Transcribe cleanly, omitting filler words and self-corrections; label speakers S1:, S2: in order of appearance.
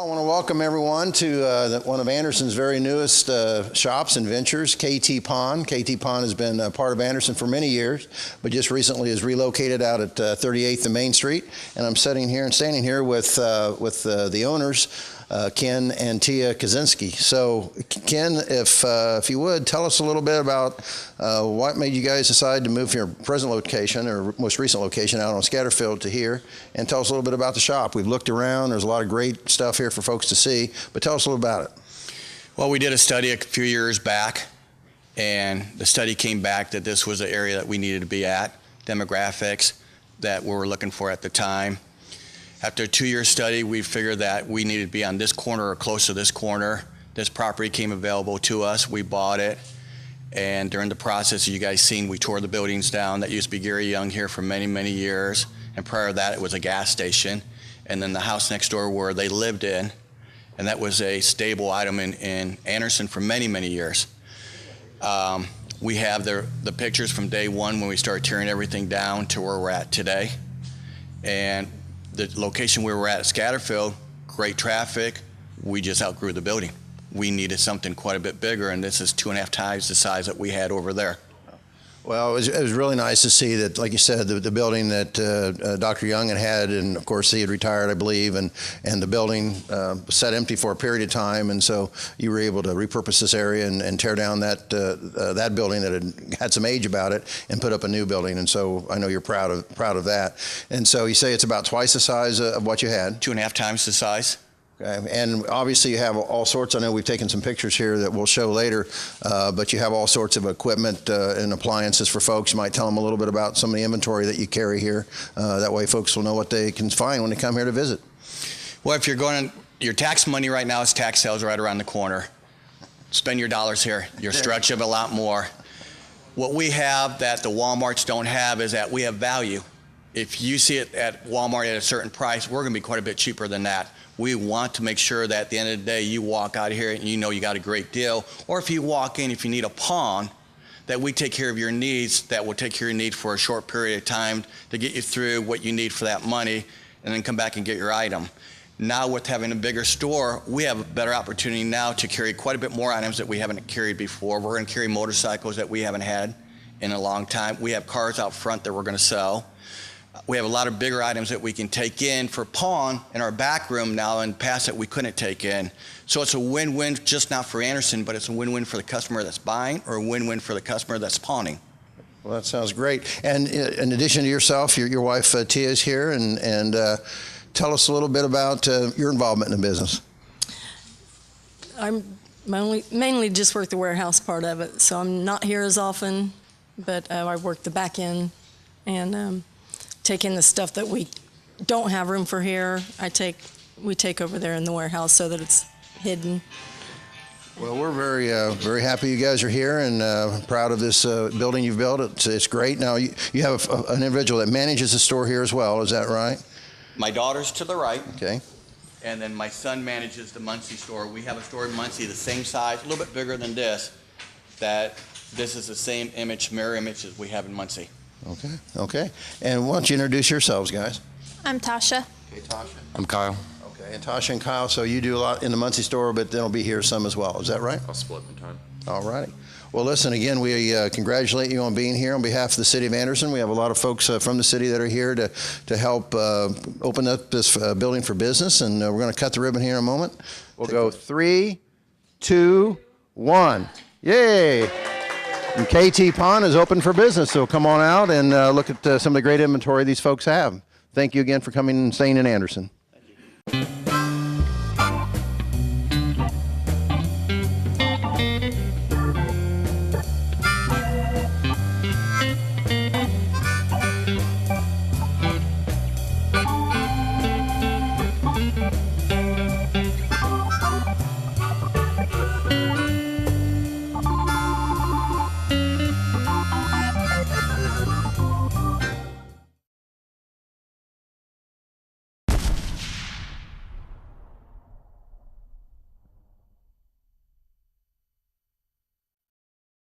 S1: want to welcome everyone to one of Anderson's very newest shops and ventures, KT Pawn. KT Pawn has been part of Anderson for many years, but just recently is relocated out at 38th and Main Street. And I'm standing here with the owners, Ken and Tia Kaczynski. So, Ken, if you would, tell us a little bit about what made you guys decide to move from your present location, or most recent location out on Scatterfield, to here, and tell us a little bit about the shop. We've looked around. There's a lot of great stuff here for folks to see, but tell us a little about it.
S2: Well, we did a study a few years back, and the study came back that this was the area that we needed to be at, demographics that we were looking for at the time. After a 2-year study, we figured that we needed to be on this corner or close to this corner. This property came available to us. We bought it. And during the process, you guys seen, we tore the buildings down. That used to be Gary Young here for many, many years. And prior to that, it was a gas station. And then the house next door where they lived in. And that was a stable item in Anderson for many, many years. We have the pictures from day one when we started tearing everything down to where we're at today. And the location where we're at Scatterfield, great traffic, we just outgrew the building. We needed something quite a bit bigger, and this is 2.5 times the size that we had over there.
S1: Well, it was really nice to see that, like you said, the building that Dr. Young had, and of course he had retired, I believe, and the building sat empty for a period of time, and so you were able to repurpose this area and tear down that building that had some age about it and put up a new building, and so I know you're proud of that. And so you say it's about twice the size of what you had? 2.5 times the size. Okay. And obviously you have all sorts, I know we've taken some pictures here that we'll show later, but you have all sorts of equipment and appliances for folks. You might tell them a little bit about some of the inventory that you carry here. That way folks will know what they can find when they come here to visit.
S2: Well, if you're going, your tax money right now is tax sales right around the corner. Spend your dollars here. You'll stretch it a lot more. What we have that the Walmarts don't have is that we have value. If you see it at Walmart at a certain price, we're going to be quite a bit cheaper than that. We want to make sure that at the end of the day, you walk out of here and you know you got a great deal. Or if you walk in, if you need a pawn, that we take care of your needs, that will take care of your need for a short period of time to get you through what you need for that money, and then come back and get your item. Now with having a bigger store, we have a better opportunity now to carry quite a bit more items that we haven't carried before. We're going to carry motorcycles that we haven't had in a long time. We have cars out front that we're going to sell. We have a lot of bigger items that we can take in for pawn in our back room now, and past that we couldn't take in. So it's a win-win, just not for Anderson, but it's a win-win for the customer that's buying, or a win-win for the customer that's pawning.
S1: Well, that sounds great. And in addition to yourself, your wife Tia is here, and tell us a little bit about your involvement in the business.
S3: I'm mainly just work the warehouse part of it, so I'm not here as often, but I work the back end and take in the stuff that we don't have room for here. We take over there in the warehouse so that it's hidden.
S1: Well, we're very happy you guys are here, and proud of this building you've built. It's great. Now you have an individual that manages the store here as well. Is that right?
S2: My daughter's to the right.
S1: Okay.
S2: And then my son manages the Muncie store. We have a store in Muncie the same size, a little bit bigger than this. This is the same mirror image as we have in Muncie.
S1: Okay. And why don't you introduce yourselves, guys?
S4: I'm Tasha.
S1: Okay, Tasha.
S5: I'm Kyle.
S1: Okay, and Tasha and Kyle, so you do a lot in the Muncie store, but then will be here some as well. Is that right?
S5: I'll split my time.
S1: All righty. Well, listen, again, we congratulate you on being here on behalf of the City of Anderson. We have a lot of folks from the city that are here to help open up this building for business, and we're going to cut the ribbon here in a moment. We'll go 3, 2, 1. Yay! And KT Pawn is open for business, so come on out and look at some of the great inventory these folks have. Thank you again for coming and staying in Anderson.